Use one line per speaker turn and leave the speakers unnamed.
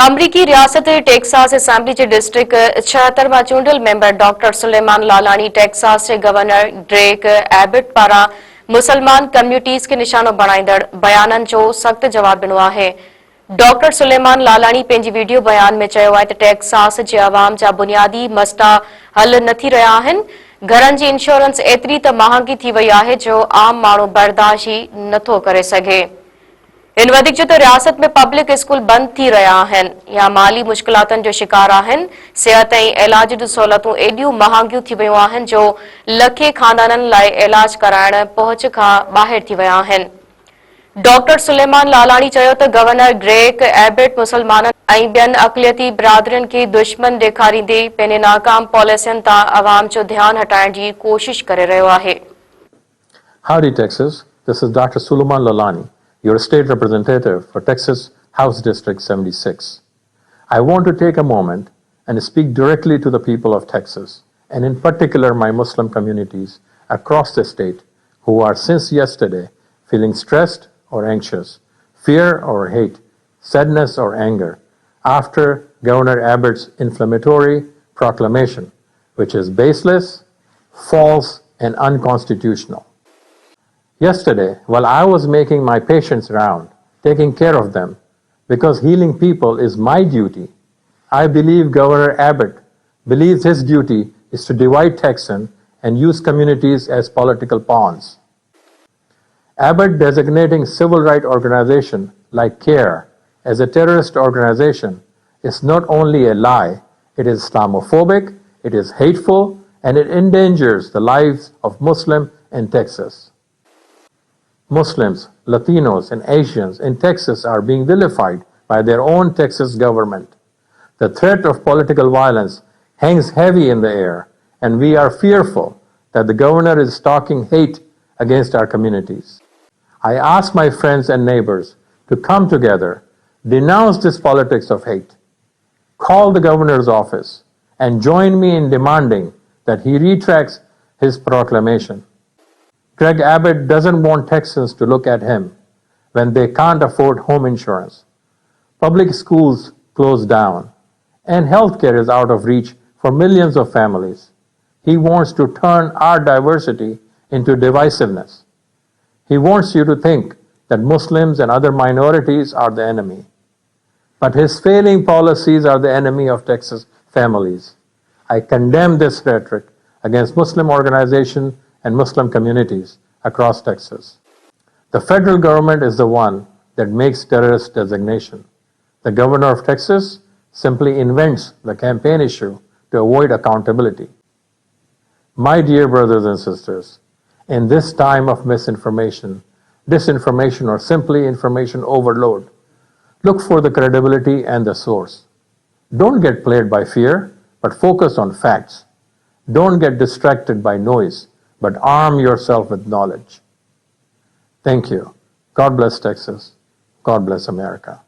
अमरीकी रियासत Texas assembly के डिस्ट्रिक्ट 76 मां चूंडियल मेंबर डॉक्टर सलैमान लालाणी टेक्सास के गवर्नर ग्रेग एबट पारां मुसलमान कम्युनिटीज़ के निशानो बणाईंदड़ बयाननि जो सख्त जवाब ॾिनो आहे। डॉक्टर सलैमान लालाणी पंहिंजी वीडियो बयान में चयो आहे त टेक्सास जे अवाम जा बुनियादी मसइला हल न थी रहिया आहिनि। घरनि जी इंश्योरेंस एतिरी त महांगी थी वई आहे जो आम माण्हू बर्दाश्त ई नथो करे सघे। इन वधीक जो त रियासत में पब्लिक स्कूल बंद थी रहिया आहिनि या माली मुश्किलातनि जो शिकार आहिनि। सिहत ऐं इलाज जूं सहूलियतूं एॾियूं महांगियूं थी वियूं आहिनि जो लखे खानदाननि लाइ इलाज कराइण पहुच खां ॿाहिरि थी विया आहिनि। डॉक्टर सलैमान लालाणी चयो त गवर्नर ग्रेग एबट मुसलमाननि ऐं ॿियनि अक़लियती बिरादरियुनि खे दुश्मन ॾेखारींदे पंहिंजे नाकाम पॉलिसियुनि तां अवाम जो ध्यानु हटाइण जी कोशिश करे रहियो आहे।
Howdy, Texas. This is Dr. Sulaman Lalani, your state representative for Texas House District 76. I want to take a moment and speak directly to the people of Texas, and in particular my Muslim communities across the state who are since yesterday feeling stressed or anxious, fear or hate, sadness or anger after Governor Abbott's inflammatory proclamation, which is baseless, false, and unconstitutional. Yesterday, while I was making my patients round, taking care of them, because healing people is my duty, I believe Governor Abbott believes his duty is to divide Texans and use communities as political pawns. Abbott designating civil rights organization like CARE as a terrorist organization is not only a lie, it is Islamophobic, it is hateful, and it endangers the lives of Muslims in Texas. Muslims, Latinos, and Asians in Texas are being vilified by their own Texas government. The threat of political violence hangs heavy in the air, and we are fearful that the governor is talking hate against our communities. I ask my friends and neighbors to come together, denounce this politics of hate, call the governor's office, and join me in demanding that he retracts his proclamation. Greg Abbott doesn't want Texans to look at him when they can't afford home insurance. Public schools closed down, and healthcare is out of reach for millions of families. He wants to turn our diversity into divisiveness. He wants you to think that Muslims and other minorities are the enemy. But his failing policies are the enemy of Texas families. I condemn this rhetoric against Muslim organizations and Muslim communities across Texas. The federal government is the one that makes terrorist designation. The governor of Texas simply invents the campaign issue to avoid accountability. My dear brothers and sisters, in this time of misinformation, disinformation, or simply information overload, look for the credibility and the source. Don't get played by fear, but focus on facts. Don't get distracted by noise, but arm yourself with knowledge. Thank you. God bless Texas. God bless America.